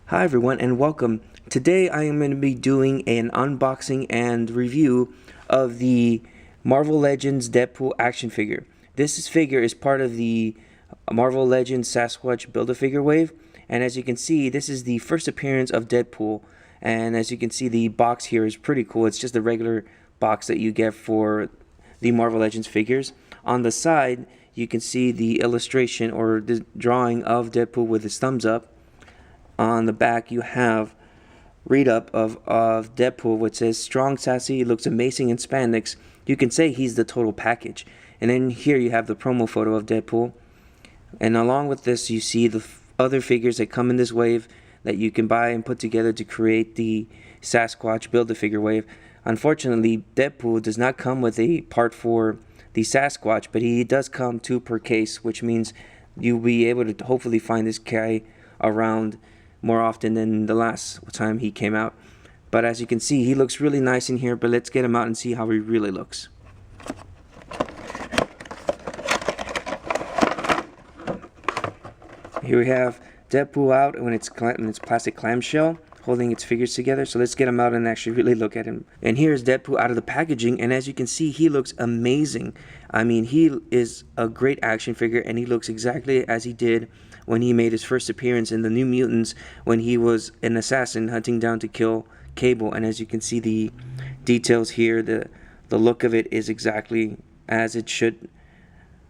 Hi everyone and welcome. Today I am going to be doing an unboxing and review of the Marvel Legends Deadpool action figure. This figure is part of the Marvel Legends Sasquatch Build-A-Figure wave, and as you can see this is the first appearance of Deadpool, and as you can see the box here is pretty cool. It's just a regular box that you get for the Marvel Legends figures. On the side you can see the illustration or the drawing of Deadpool with his thumbs up. On the back you have read-up of Deadpool, which says strong, sassy, looks amazing in spandex. You can say he's the total package. And then here you have the promo photo of Deadpool. And along with this you see the other figures that come in this wave that you can buy and put together to create the Sasquatch Build-A-Figure wave. Unfortunately, Deadpool does not come with a part for the Sasquatch, but he does come 2 per case, which means you'll be able to hopefully find this guy around more often than the last time he came out. But as you can see, he looks really nice in here, but let's get him out and see how he really looks. Here we have Deadpool out in its plastic clamshell, holding its figures together. So let's get him out and actually really look at him. And here's Deadpool out of the packaging, and as you can see, he looks amazing. I mean, he is a great action figure, and he looks exactly as he did when he made his first appearance in the New Mutants, when he was an assassin hunting down to kill Cable. And as you can see, the details here, the look of it is exactly as it should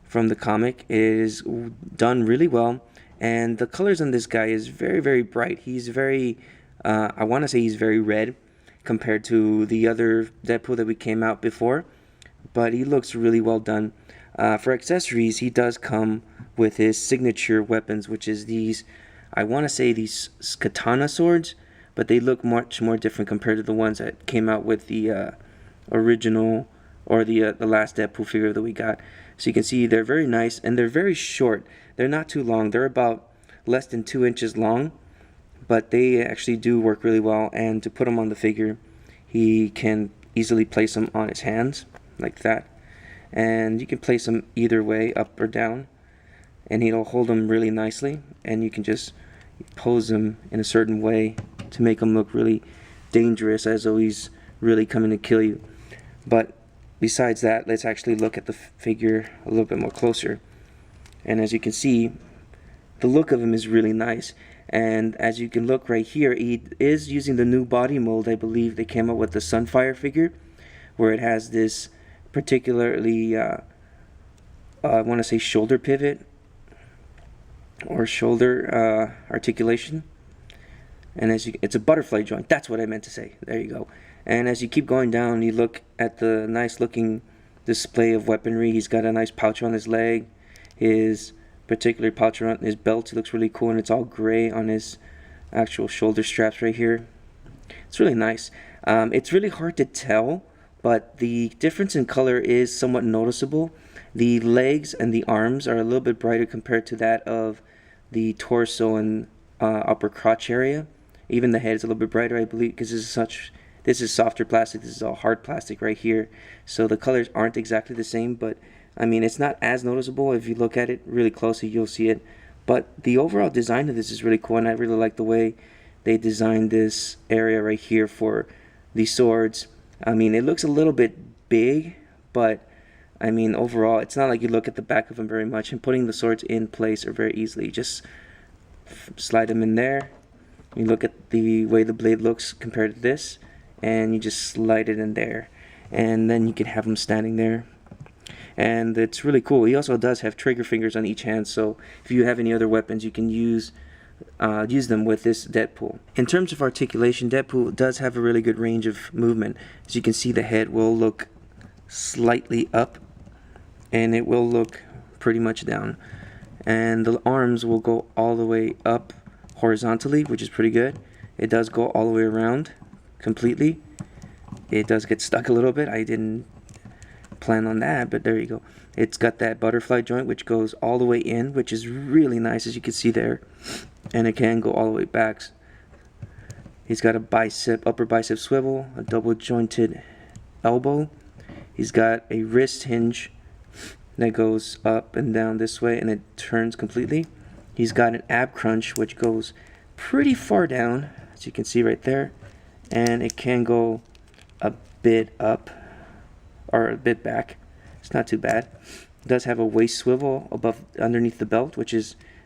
from the comic. It is done really well, and the colors on this guy is very, very bright. He's very I want to say he's very red compared to the other Deadpool that we came out before, but he looks really well done. For accessories, he does come with his signature weapons, which is these, I want to say these katana swords, but they look much more different compared to the ones that came out with the original or the last Deadpool figure that we got. So you can see they're very nice, and they're very short. They're not too long. They're about less than 2 inches long, but they actually do work really well. And to put them on the figure, he can easily place them on his hands like that, and you can place them either way, up or down, and he'll hold them really nicely. And you can just pose them in a certain way to make them look really dangerous, as though he's really coming to kill you. But besides that, let's actually look at the figure a little bit more closer. And as you can see, the look of him is really nice. And as you can look right here, he is using the new body mold. I believe they came up with the Sunfire figure, where it has this particularly I want to say shoulder pivot or shoulder articulation, and it's a butterfly joint. That's what I meant to say. There you go. And as you keep going down, you look at the nice looking display of weaponry. He's got a nice pouch on his leg, his particular pouch around his belt. It looks really cool, and it's all gray on his actual shoulder straps right here. It's really nice. It's really hard to tell, but the difference in color is somewhat noticeable. The legs and the arms are a little bit brighter compared to that of the torso and upper crotch area. Even the head is a little bit brighter, I believe, because this is softer plastic. This is all hard plastic right here, so the colors aren't exactly the same. But I mean, it's not as noticeable. If you look at it really closely, you'll see it. But the overall design of this is really cool, and I really like the way they designed this area right here for the swords. I mean, it looks a little bit big, but I mean, overall, it's not like you look at the back of them very much, and putting the swords in place are very easily. You just slide them in there. You look at the way the blade looks compared to this, and you just slide it in there, and then you can have them standing there. And it's really cool. He also does have trigger fingers on each hand, so if you have any other weapons, you can use them with this Deadpool. In terms of articulation, Deadpool does have a really good range of movement. As you can see, the head will look slightly up, and it will look pretty much down. And the arms will go all the way up horizontally, which is pretty good. It does go all the way around completely. It does get stuck a little bit. I didn't plan on that, but there you go. It's got that butterfly joint which goes all the way in, which is really nice, as you can see there, and it can go all the way back. He's got a upper bicep swivel, a double jointed elbow. He's got a wrist hinge that goes up and down this way, and it turns completely. He's got an ab crunch which goes pretty far down, as you can see right there, and it can go a bit up or a bit back. It's not too bad. It does have a waist swivel underneath the belt, which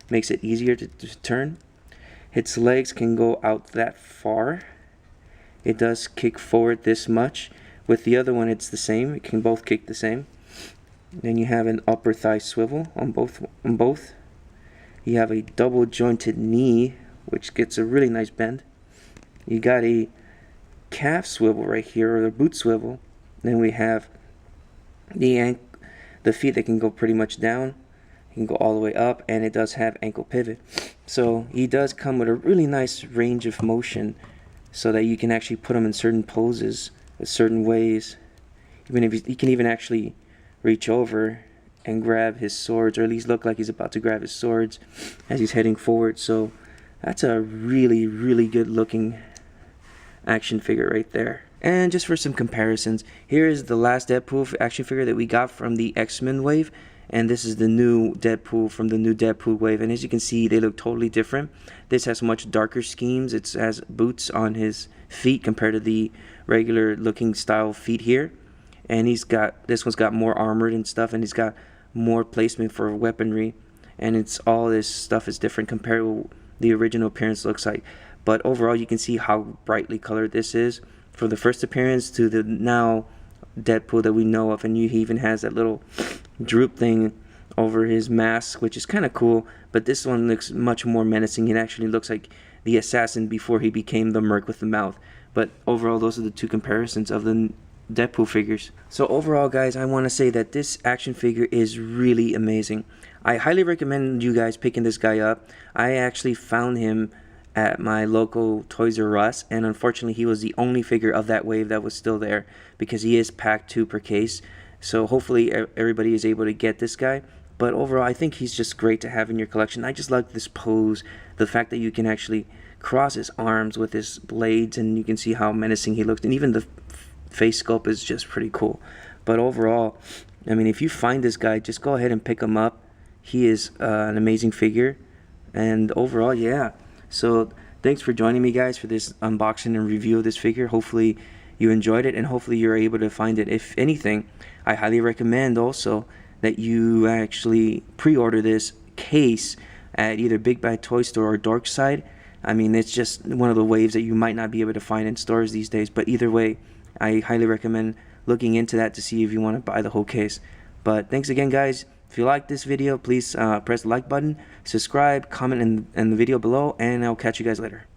makes it easier to turn. Its legs can go out that far. It does kick forward this much. With the other one, it's the same. It can both kick the same. Then you have an upper thigh swivel on both. You have a double jointed knee, which gets a really nice bend. You got a calf swivel right here, or a boot swivel. Then we have the feet that can go pretty much down. It can go all the way up, and it does have ankle pivot. So he does come with a really nice range of motion, so that you can actually put him in certain poses, in certain ways. Even if he can even actually reach over and grab his swords, or at least look like he's about to grab his swords as he's heading forward. So that's a really, really good looking action figure right there. And just for some comparisons, here is the last Deadpool action figure that we got from the X-Men wave, and this is the new Deadpool from the new Deadpool wave. And as you can see, they look totally different. This has much darker schemes. It has boots on his feet compared to the regular looking style feet here. And this one's got more armored and stuff, and he's got more placement for weaponry, and all this stuff is different compared to the original appearance looks like. But overall, you can see how brightly colored this is from the first appearance to the now Deadpool that we know of. And he even has that little droop thing over his mask, which is kind of cool. But this one looks much more menacing. It actually looks like the assassin before he became the merc with the mouth. But overall, those are the two comparisons of the Deadpool figures. So overall, guys, I want to say that this action figure is really amazing. I highly recommend you guys picking this guy up. I actually found him at my local Toys R Us, and unfortunately he was the only figure of that wave that was still there, because he is packed 2 per case. So hopefully everybody is able to get this guy. But overall, I think he's just great to have in your collection. I just like this pose, the fact that you can actually cross his arms with his blades, and you can see how menacing he looks, and even the face sculpt is just pretty cool. But overall, I mean, if you find this guy, just go ahead and pick him up. He is an amazing figure. And overall, yeah. So thanks for joining me, guys, for this unboxing and review of this figure. Hopefully you enjoyed it, and hopefully you're able to find it. If anything, I highly recommend also that you actually pre-order this case at either Big Bad Toy Store or Dork Side. I mean, it's just one of the waves that you might not be able to find in stores these days. But either way, I highly recommend looking into that to see if you want to buy the whole case. But thanks again, guys. If you like this video, please press the like button, subscribe, comment in the video below, and I'll catch you guys later.